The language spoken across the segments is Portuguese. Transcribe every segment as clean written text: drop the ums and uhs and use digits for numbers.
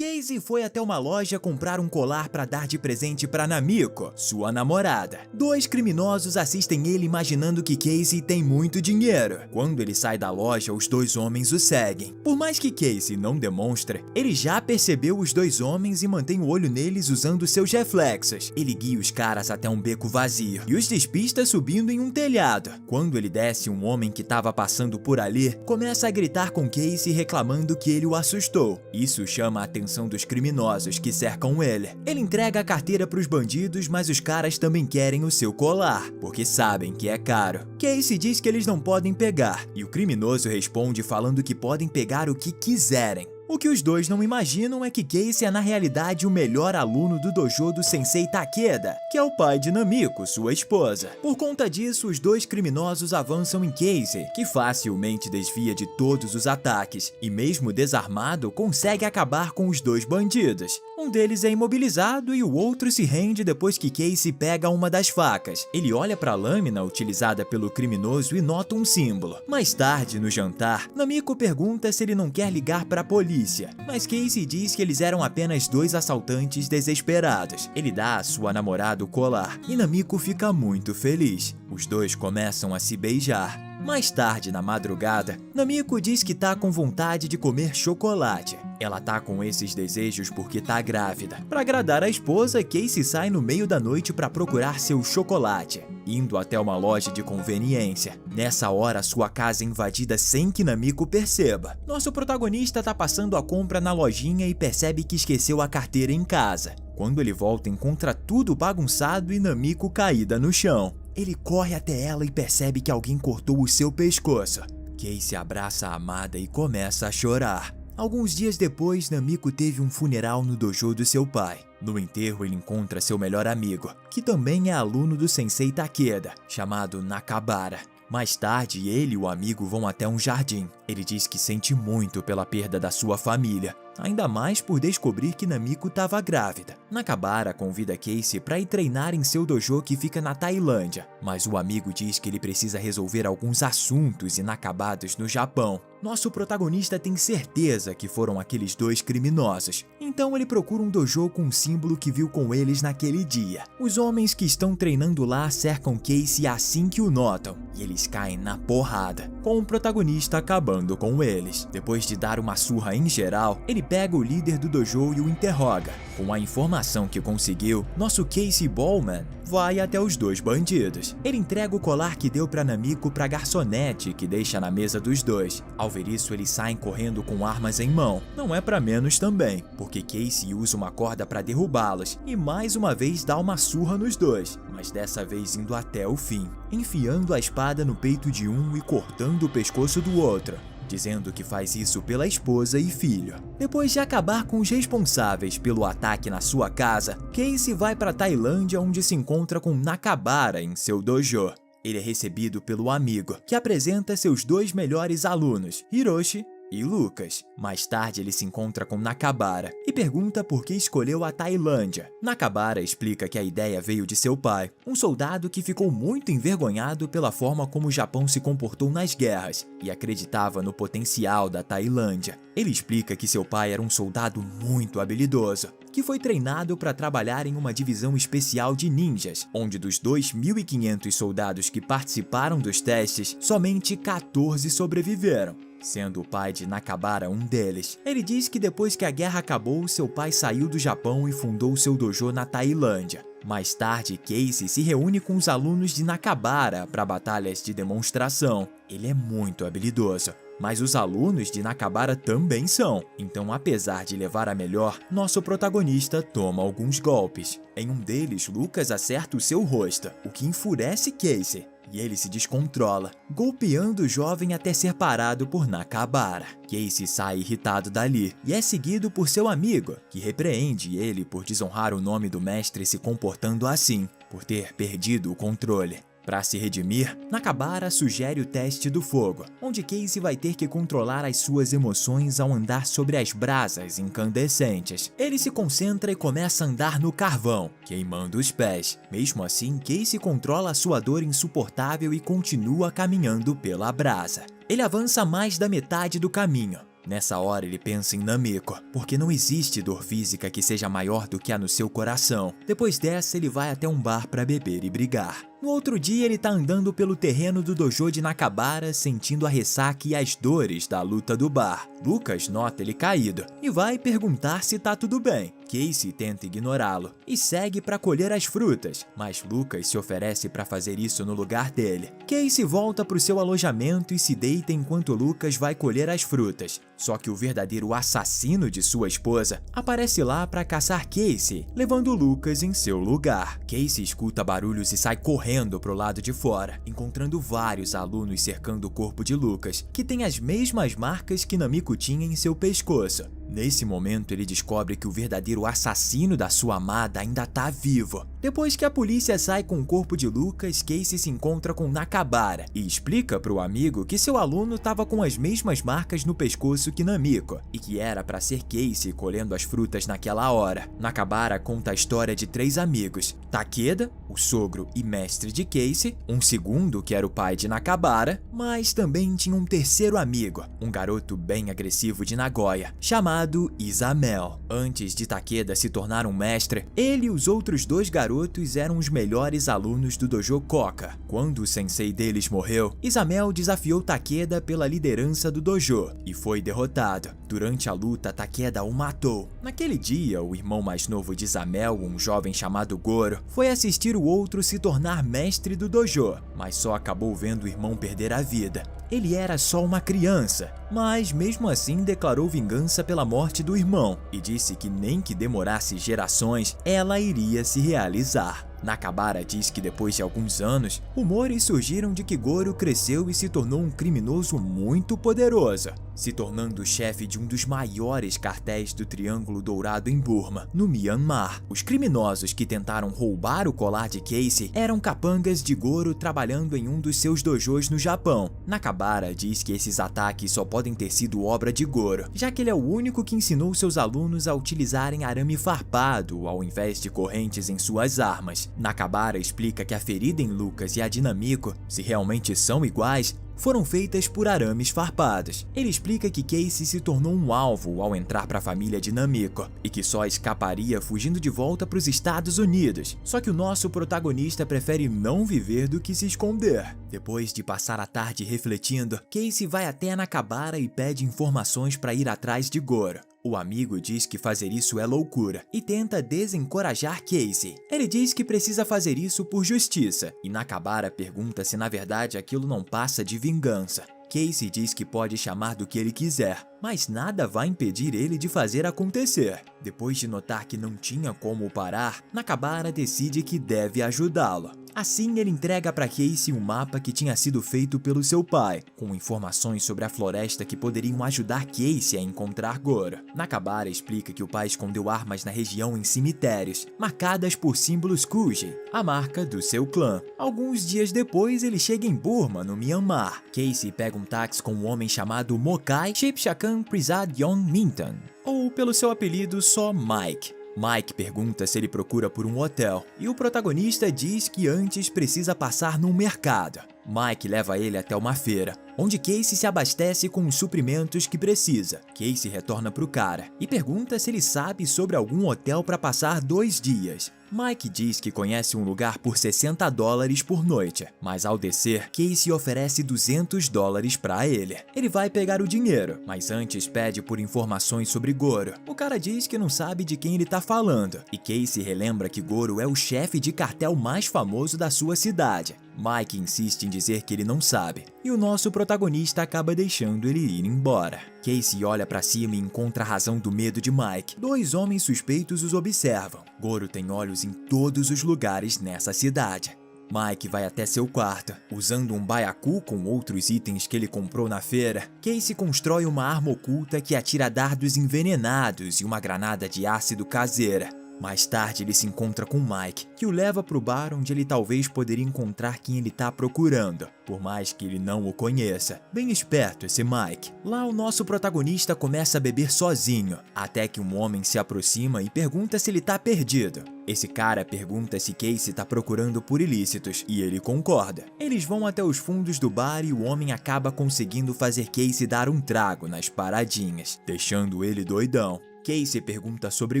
Casey foi até uma loja comprar um colar para dar de presente para Namiko, sua namorada. Dois criminosos assistem ele imaginando que Casey tem muito dinheiro. Quando ele sai da loja, os dois homens o seguem. Por mais que Casey não demonstre, ele já percebeu os dois homens e mantém o olho neles usando seus reflexos. Ele guia os caras até um beco vazio e os despista subindo em um telhado. Quando ele desce, um homem que estava passando por ali começa a gritar com Casey reclamando que ele o assustou. Isso chama a atenção dos criminosos que cercam ele. Ele entrega a carteira para os bandidos, mas os caras também querem o seu colar, porque sabem que é caro. Casey diz que eles não podem pegar, e o criminoso responde falando que podem pegar o que quiserem. O que os dois não imaginam é que Casey é na realidade o melhor aluno do dojo do Sensei Takeda, que é o pai de Namiko, sua esposa. Por conta disso, os dois criminosos avançam em Casey, que facilmente desvia de todos os ataques, e mesmo desarmado, consegue acabar com os dois bandidos. Um deles é imobilizado e o outro se rende depois que Casey pega uma das facas. Ele olha para a lâmina utilizada pelo criminoso e nota um símbolo. Mais tarde, no jantar, Namiko pergunta se ele não quer ligar para a polícia, mas Casey diz que eles eram apenas dois assaltantes desesperados. Ele dá a sua namorada o colar e Namiko fica muito feliz. Os dois começam a se beijar. Mais tarde, na madrugada, Namiko diz que tá com vontade de comer chocolate. Ela tá com esses desejos porque tá grávida. Para agradar a esposa, Casey sai no meio da noite para procurar seu chocolate, indo até uma loja de conveniência. Nessa hora, sua casa é invadida sem que Namiko perceba. Nosso protagonista tá passando a compra na lojinha e percebe que esqueceu a carteira em casa. Quando ele volta, encontra tudo bagunçado e Namiko caída no chão. Ele corre até ela e percebe que alguém cortou o seu pescoço. Casey abraça a amada e começa a chorar. Alguns dias depois, Namiko teve um funeral no dojo do seu pai. No enterro, ele encontra seu melhor amigo, que também é aluno do Sensei Takeda, chamado Nakabara. Mais tarde, ele e o amigo vão até um jardim. Ele diz que sente muito pela perda da sua família, ainda mais por descobrir que Namiko estava grávida. Nakabara convida Casey para ir treinar em seu dojo que fica na Tailândia, mas o amigo diz que ele precisa resolver alguns assuntos inacabados no Japão. Nosso protagonista tem certeza que foram aqueles dois criminosos, então ele procura um dojo com um símbolo que viu com eles naquele dia. Os homens que estão treinando lá cercam Casey assim que o notam, e eles caem na porrada, com o protagonista acabando com eles. Depois de dar uma surra em geral, ele pega o líder do dojo e o interroga. Com a informação que conseguiu, nosso Casey Bowman vai até os dois bandidos. Ele entrega o colar que deu para Namiko para garçonete, que deixa na mesa dos dois. Ao ver isso, eles saem correndo com armas em mão. Não é para menos também, porque Casey usa uma corda para derrubá-los e mais uma vez dá uma surra nos dois, mas dessa vez indo até o fim, enfiando a espada no peito de um e cortando o pescoço do outro, dizendo que faz isso pela esposa e filho. Depois de acabar com os responsáveis pelo ataque na sua casa, Casey vai para Tailândia, onde se encontra com Nakabara em seu dojo. Ele é recebido pelo amigo, que apresenta seus dois melhores alunos, Hiroshi e Lucas. Mais tarde ele se encontra com Nakabara e pergunta por que escolheu a Tailândia. Nakabara explica que a ideia veio de seu pai, um soldado que ficou muito envergonhado pela forma como o Japão se comportou nas guerras e acreditava no potencial da Tailândia. Ele explica que seu pai era um soldado muito habilidoso, que foi treinado para trabalhar em uma divisão especial de ninjas, onde dos 2.500 soldados que participaram dos testes, somente 14 sobreviveram, sendo o pai de Nakabara um deles. Ele diz que depois que a guerra acabou, seu pai saiu do Japão e fundou seu dojo na Tailândia. Mais tarde, Casey se reúne com os alunos de Nakabara para batalhas de demonstração. Ele é muito habilidoso, mas os alunos de Nakabara também são. Então, apesar de levar a melhor, nosso protagonista toma alguns golpes. Em um deles, Lucas acerta o seu rosto, o que enfurece Casey, e ele se descontrola, golpeando o jovem até ser parado por Nakabara. Casey sai irritado dali e é seguido por seu amigo, que repreende ele por desonrar o nome do mestre se comportando assim, por ter perdido o controle. Para se redimir, Nakabara sugere o teste do fogo, onde Casey vai ter que controlar as suas emoções ao andar sobre as brasas incandescentes. Ele se concentra e começa a andar no carvão, queimando os pés. Mesmo assim, Casey controla a sua dor insuportável e continua caminhando pela brasa. Ele avança mais da metade do caminho, Nessa hora ele pensa em Namiko, porque não existe dor física que seja maior do que a no seu coração. Depois dessa, ele vai até um bar para beber e brigar. No outro dia, ele tá andando pelo terreno do dojo de Nakabara, sentindo a ressaca e as dores da luta do bar. Lucas nota ele caído e vai perguntar se tá tudo bem. Casey tenta ignorá-lo e segue para colher as frutas, mas Lucas se oferece para fazer isso no lugar dele. Casey volta para o seu alojamento e se deita enquanto Lucas vai colher as frutas. Só que o verdadeiro assassino de sua esposa aparece lá para caçar Casey, levando Lucas em seu lugar. Casey escuta barulhos e sai correndo pro lado de fora, encontrando vários alunos cercando o corpo de Lucas, que tem as mesmas marcas que Namiko tinha em seu pescoço. Nesse momento, ele descobre que o verdadeiro assassino da sua amada ainda tá vivo. Depois que a polícia sai com o corpo de Lucas, Casey se encontra com Nakabara e explica pro amigo que seu aluno estava com as mesmas marcas no pescoço que Namiko e que era para ser Casey colhendo as frutas naquela hora. Nakabara conta a história de 3 amigos: Takeda, o sogro e mestre de Casey, um segundo que era o pai de Nakabara, mas também tinha um terceiro amigo, um garoto bem agressivo de Nagoya, chamado Isamel. Antes de Takeda se tornar um mestre, ele e os outros 2 garotos eram os melhores alunos do dojo Koka. Quando o sensei deles morreu, Isamel desafiou Takeda pela liderança do dojo e foi derrotado. Durante a luta, Takeda o matou. Naquele dia, o irmão mais novo de Isamel, um jovem chamado Goro, foi assistir o outro se tornar mestre do dojo, mas só acabou vendo o irmão perder a vida. Ele era só uma criança, mas mesmo assim declarou vingança pela morte do irmão e disse que nem que demorasse gerações, ela iria se realizar. Nakabara diz que depois de alguns anos, rumores surgiram de que Goro cresceu e se tornou um criminoso muito poderoso, se tornando o chefe de um dos maiores cartéis do Triângulo Dourado em Burma, no Myanmar. Os criminosos que tentaram roubar o colar de Casey eram capangas de Goro trabalhando em um dos seus dojos no Japão. Nakabara diz que esses ataques só podem ter sido obra de Goro, já que ele é o único que ensinou seus alunos a utilizarem arame farpado ao invés de correntes em suas armas. Nakabara explica que a ferida em Lucas e a de Namiko, se realmente são iguais, foram feitas por arames farpados. Ele explica que Casey se tornou um alvo ao entrar para a família de Namiko e que só escaparia fugindo de volta para os Estados Unidos. Só que o nosso protagonista prefere não viver do que se esconder. Depois de passar a tarde refletindo, Casey vai até Nakabara e pede informações para ir atrás de Goro. O amigo diz que fazer isso é loucura e tenta desencorajar Casey. Ele diz que precisa fazer isso por justiça e Nakabara pergunta se na verdade aquilo não passa de vingança. Casey diz que pode chamar do que ele quiser, mas nada vai impedir ele de fazer acontecer. Depois de notar que não tinha como o parar, Nakabara decide que deve ajudá-lo. Assim, ele entrega para Casey um mapa que tinha sido feito pelo seu pai, com informações sobre a floresta que poderiam ajudar Casey a encontrar Goro. Nakabara explica que o pai escondeu armas na região em cemitérios, marcadas por símbolos Kuji, a marca do seu clã. Alguns dias depois, ele chega em Burma, no Myanmar. Casey pega um táxi com um homem chamado Mokai Shipshakan Prasad Yon Minton, ou pelo seu apelido só Mike. Mike pergunta se ele procura por um hotel, e o protagonista diz que antes precisa passar num mercado. Mike leva ele até uma feira, onde Casey se abastece com os suprimentos que precisa. Casey retorna pro cara e pergunta se ele sabe sobre algum hotel para passar 2 dias. Mike diz que conhece um lugar por $60 por noite, mas ao descer, Casey oferece $200 para ele. Ele vai pegar o dinheiro, mas antes pede por informações sobre Goro. O cara diz que não sabe de quem ele tá falando, e Casey relembra que Goro é o chefe de cartel mais famoso da sua cidade. Mike insiste em dizer que ele não sabe, e o nosso protagonista acaba deixando ele ir embora. Casey olha pra cima e encontra a razão do medo de Mike. 2 homens suspeitos os observam. Goro tem olhos em todos os lugares nessa cidade. Mike vai até seu quarto. Usando um baiacu com outros itens que ele comprou na feira, Casey constrói uma arma oculta que atira dardos envenenados e uma granada de ácido caseira. Mais tarde, ele se encontra com Mike, que o leva para o bar onde ele talvez poderia encontrar quem ele está procurando, por mais que ele não o conheça. Bem esperto esse Mike. Lá, o nosso protagonista começa a beber sozinho, até que um homem se aproxima e pergunta se ele está perdido. Esse cara pergunta se Casey tá procurando por ilícitos e ele concorda. Eles vão até os fundos do bar e o homem acaba conseguindo fazer Casey dar um trago nas paradinhas, deixando ele doidão. Casey pergunta sobre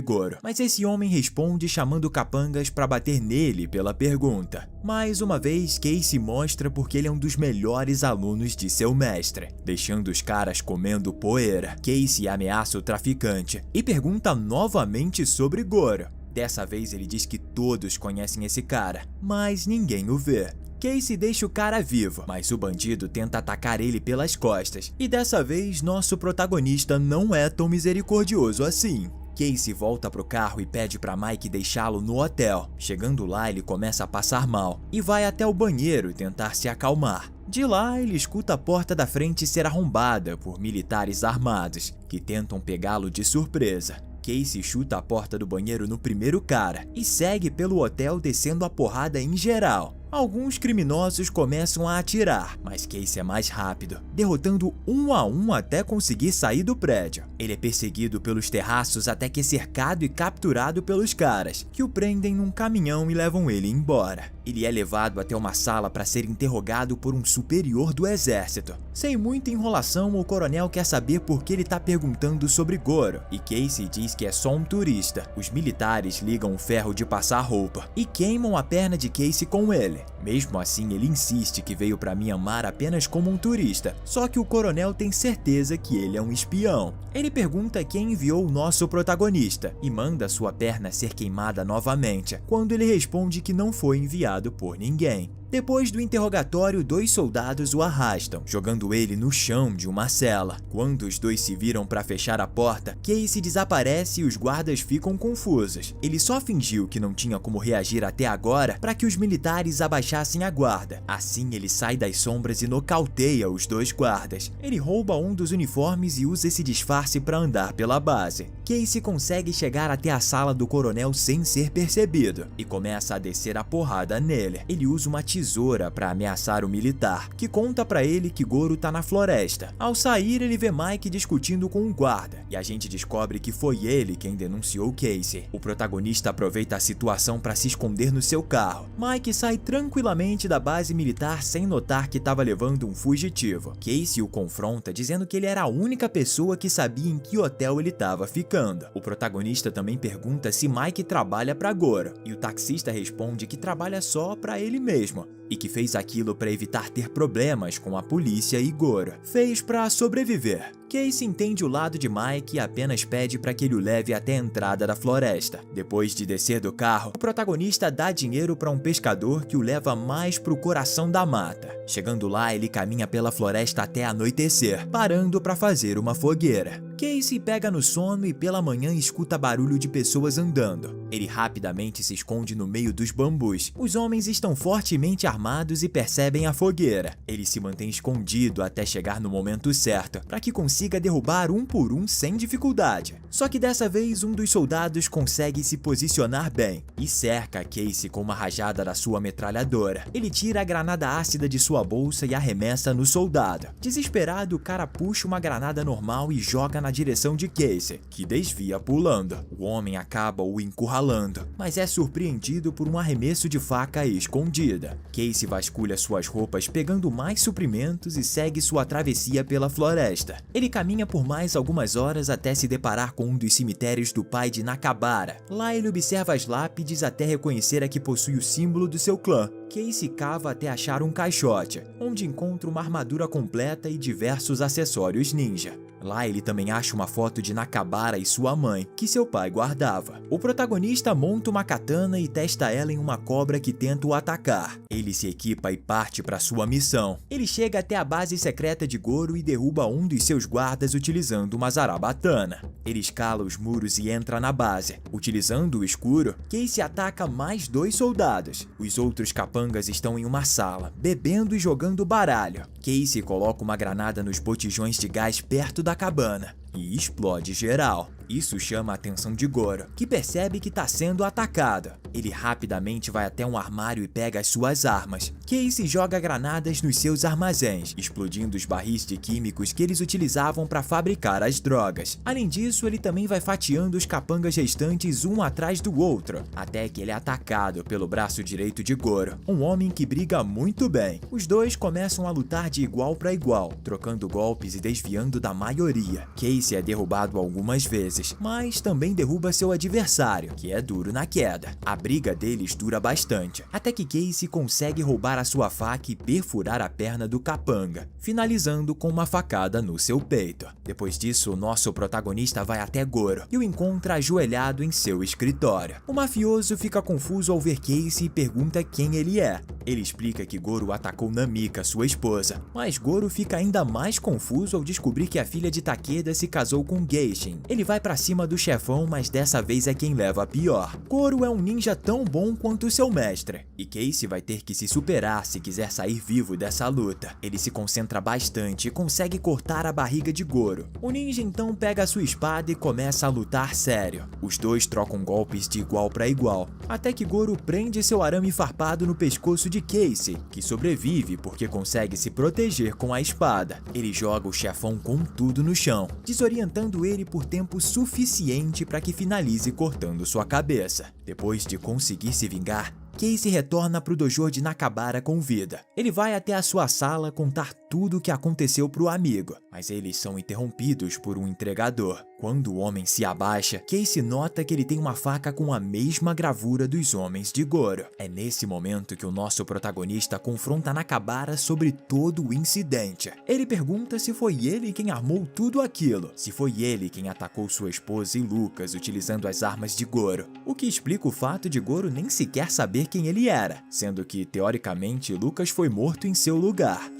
Goro, mas esse homem responde chamando capangas para bater nele pela pergunta. Mais uma vez, Casey mostra porque ele é um dos melhores alunos de seu mestre, deixando os caras comendo poeira. Casey ameaça o traficante e pergunta novamente sobre Goro. Dessa vez ele diz que todos conhecem esse cara, mas ninguém o vê. Casey deixa o cara vivo, mas o bandido tenta atacar ele pelas costas. E dessa vez, nosso protagonista não é tão misericordioso assim. Casey volta pro carro e pede pra Mike deixá-lo no hotel. Chegando lá, ele começa a passar mal e vai até o banheiro tentar se acalmar. De lá, ele escuta a porta da frente ser arrombada por militares armados, que tentam pegá-lo de surpresa. Casey chuta a porta do banheiro no primeiro cara e segue pelo hotel descendo a porrada em geral. Alguns criminosos começam a atirar, mas Casey é mais rápido, derrotando um a um até conseguir sair do prédio. Ele é perseguido pelos terraços até que é cercado e capturado pelos caras, que o prendem num caminhão e levam ele embora. Ele é levado até uma sala para ser interrogado por um superior do exército. Sem muita enrolação, o coronel quer saber por que ele tá perguntando sobre Goro, e Casey diz que é só um turista. Os militares ligam o ferro de passar roupa e queimam a perna de Casey com ele. Mesmo assim, ele insiste que veio para Myanmar apenas como um turista, só que o coronel tem certeza que ele é um espião. Ele pergunta quem enviou o nosso protagonista e manda sua perna ser queimada novamente, quando ele responde que não foi enviado por ninguém. Depois do interrogatório, 2 soldados o arrastam, jogando ele no chão de uma cela. Quando os 2 se viram para fechar a porta, Casey desaparece e os guardas ficam confusos. Ele só fingiu que não tinha como reagir até agora para que os militares abaixassem a guarda. Assim, ele sai das sombras e nocauteia os 2 guardas. Ele rouba um dos uniformes e usa esse disfarce para andar pela base. Casey consegue chegar até a sala do coronel sem ser percebido e começa a descer a porrada nele. Ele usa uma tesoura para ameaçar o militar, que conta para ele que Goro tá na floresta. Ao sair, ele vê Mike discutindo com um guarda, e a gente descobre que foi ele quem denunciou Casey. O protagonista aproveita a situação para se esconder no seu carro. Mike sai tranquilamente da base militar sem notar que estava levando um fugitivo. Casey o confronta dizendo que ele era a única pessoa que sabia em que hotel ele estava ficando. O protagonista também pergunta se Mike trabalha para Goro, e o taxista responde que trabalha só para ele mesmo, e que fez aquilo para evitar ter problemas com a polícia e Goro. Fez para sobreviver. Casey entende o lado de Mike e apenas pede para que ele o leve até a entrada da floresta. Depois de descer do carro, o protagonista dá dinheiro para um pescador que o leva mais pro coração da mata. Chegando lá, ele caminha pela floresta até anoitecer, parando para fazer uma fogueira. Casey pega no sono e pela manhã escuta barulho de pessoas andando. Ele rapidamente se esconde no meio dos bambus. Os homens estão fortemente armados e percebem a fogueira. Ele se mantém escondido até chegar no momento certo, para que consiga derrubar um por um sem dificuldade. Só que dessa vez um dos soldados consegue se posicionar bem e cerca Casey com uma rajada da sua metralhadora. Ele tira a granada ácida de sua bolsa e arremessa no soldado. Desesperado, o cara puxa uma granada normal e joga na direção de Casey, que desvia pulando. O homem acaba o encurralando, mas é surpreendido por um arremesso de faca escondida. Casey vasculha suas roupas pegando mais suprimentos e segue sua travessia pela floresta. Ele caminha por mais algumas horas até se deparar com um dos cemitérios do pai de Nakabara. Lá ele observa as lápides até reconhecer a que possui o símbolo do seu clã. Casey cava até achar um caixote, onde encontra uma armadura completa e diversos acessórios ninja. Lá ele também acha uma foto de Nakabara e sua mãe, que seu pai guardava. O protagonista monta uma katana e testa ela em uma cobra que tenta o atacar. Ele se equipa e parte para sua missão. Ele chega até a base secreta de Goro e derruba um dos seus guardas utilizando uma zarabatana. Ele escala os muros e entra na base. Utilizando o escuro, Casey ataca mais 2 soldados. Os outros capangas estão em uma sala, bebendo e jogando baralho. Casey coloca uma granada nos botijões de gás perto da cabana. e explode geral. Isso chama a atenção de Goro, que percebe que está sendo atacado. Ele rapidamente vai até um armário e pega as suas armas. Casey joga granadas nos seus armazéns, explodindo os barris de químicos que eles utilizavam para fabricar as drogas. Além disso, ele também vai fatiando os capangas restantes um atrás do outro, até que ele é atacado pelo braço direito de Goro, um homem que briga muito bem. Os dois começam a lutar de igual para igual, trocando golpes e desviando da maioria. Casey é derrubado algumas vezes, mas também derruba seu adversário, que é duro na queda. A briga deles dura bastante, até que Casey consegue roubar a sua faca e perfurar a perna do capanga, finalizando com uma facada no seu peito. Depois disso, o nosso protagonista vai até Goro e o encontra ajoelhado em seu escritório. O mafioso fica confuso ao ver Casey e pergunta quem ele é. Ele explica que Goro atacou Namika, sua esposa, mas Goro fica ainda mais confuso ao descobrir que a filha de Takeda se casou com Geishin. Ele vai pra cima do chefão, mas dessa vez é quem leva a pior. Goro é um ninja tão bom quanto seu mestre, e Casey vai ter que se superar se quiser sair vivo dessa luta. Ele se concentra bastante e consegue cortar a barriga de Goro. O ninja então pega a sua espada e começa a lutar sério. Os dois trocam golpes de igual para igual, até que Goro prende seu arame farpado no pescoço de Casey, que sobrevive porque consegue se proteger com a espada. Ele joga o chefão com tudo no chão, desorientando ele por tempo suficiente para que finalize cortando sua cabeça. Depois de conseguir se vingar, Casey retorna pro dojo de Nakabara com vida. Ele vai até a sua sala contar tudo o que aconteceu pro amigo, mas eles são interrompidos por um entregador. Quando o homem se abaixa, Casey nota que ele tem uma faca com a mesma gravura dos homens de Goro. É nesse momento que o nosso protagonista confronta Nakabara sobre todo o incidente. Ele pergunta se foi ele quem armou tudo aquilo, se foi ele quem atacou sua esposa e Lucas utilizando as armas de Goro, o que explica o fato de Goro nem sequer saber quem ele era, sendo que, teoricamente, Lucas foi morto em seu lugar.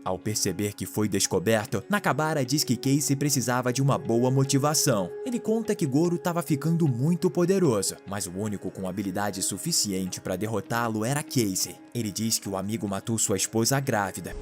Ao perceber que foi descoberto, Nakabara diz que Casey precisava de uma boa motivação. Ele conta que Goro estava ficando muito poderoso, mas o único com habilidade suficiente para derrotá-lo era Casey. Ele diz que o amigo matou sua esposa grávida.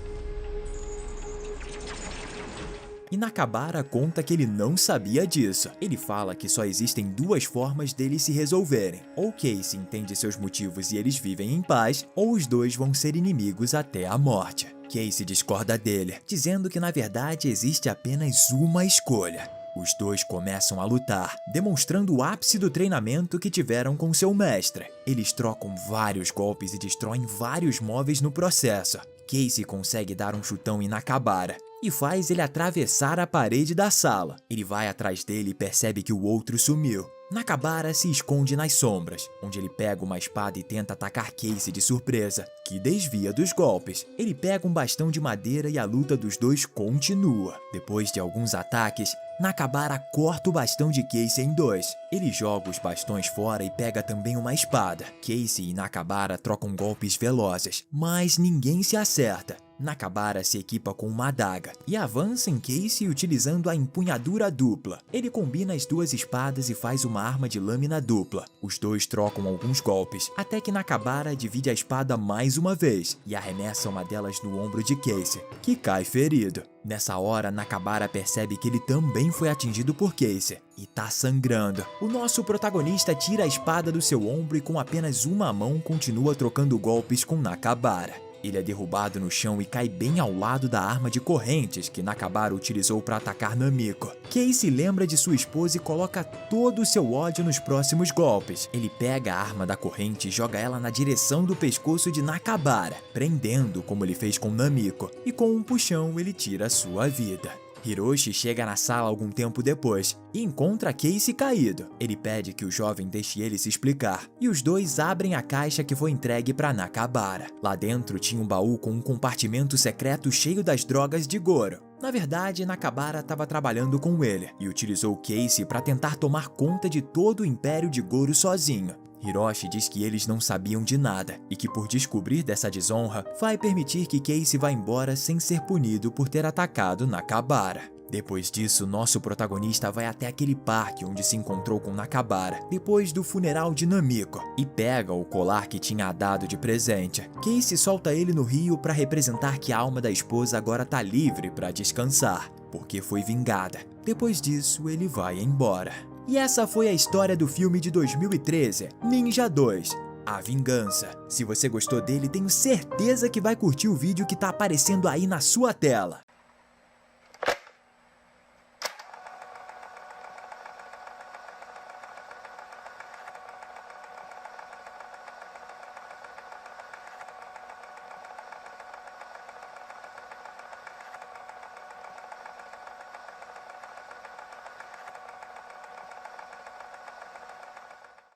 E Nakabara conta que ele não sabia disso. Ele fala que só existem duas formas deles se resolverem. Ou Casey entende seus motivos e eles vivem em paz, ou os dois vão ser inimigos até a morte. Casey discorda dele, dizendo que na verdade existe apenas uma escolha. Os dois começam a lutar, demonstrando o ápice do treinamento que tiveram com seu mestre. Eles trocam vários golpes e destroem vários móveis no processo. Casey consegue dar um chutão em Nakabara e faz ele atravessar a parede da sala. Ele vai atrás dele e percebe que o outro sumiu. Nakabara se esconde nas sombras, onde ele pega uma espada e tenta atacar Casey de surpresa, que desvia dos golpes. Ele pega um bastão de madeira e a luta dos dois continua. Depois de alguns ataques, Nakabara corta o bastão de Casey em dois. Ele joga os bastões fora e pega também uma espada. Casey e Nakabara trocam golpes velozes, mas ninguém se acerta. Nakabara se equipa com uma adaga e avança em Casey utilizando a empunhadura dupla. Ele combina as duas espadas e faz uma arma de lâmina dupla. Os dois trocam alguns golpes, até que Nakabara divide a espada mais uma vez e arremessa uma delas no ombro de Casey, que cai ferido. Nessa hora, Nakabara percebe que ele também foi atingido por Casey e tá sangrando. O nosso protagonista tira a espada do seu ombro e com apenas uma mão continua trocando golpes com Nakabara. Ele é derrubado no chão e cai bem ao lado da arma de correntes que Nakabara utilizou para atacar Namiko. Casey lembra de sua esposa e coloca todo o seu ódio nos próximos golpes. Ele pega a arma da corrente e joga ela na direção do pescoço de Nakabara, prendendo como ele fez com Namiko, e com um puxão ele tira sua vida. Hiroshi chega na sala algum tempo depois e encontra Casey caído. Ele pede que o jovem deixe ele se explicar, e os dois abrem a caixa que foi entregue para Nakabara. Lá dentro tinha um baú com um compartimento secreto cheio das drogas de Goro. Na verdade, Nakabara estava trabalhando com ele e utilizou Casey para tentar tomar conta de todo o império de Goro sozinho. Hiroshi diz que eles não sabiam de nada e que por descobrir dessa desonra, vai permitir que Casey vá embora sem ser punido por ter atacado Nakabara. Depois disso, nosso protagonista vai até aquele parque onde se encontrou com Nakabara, depois do funeral de Namiko, e pega o colar que tinha dado de presente. Casey solta ele no rio para representar que a alma da esposa agora tá livre para descansar, porque foi vingada. Depois disso, ele vai embora. E essa foi a história do filme de 2013, Ninja 2. A Vingança. Se você gostou dele, tenho certeza que vai curtir o vídeo que tá aparecendo aí na sua tela.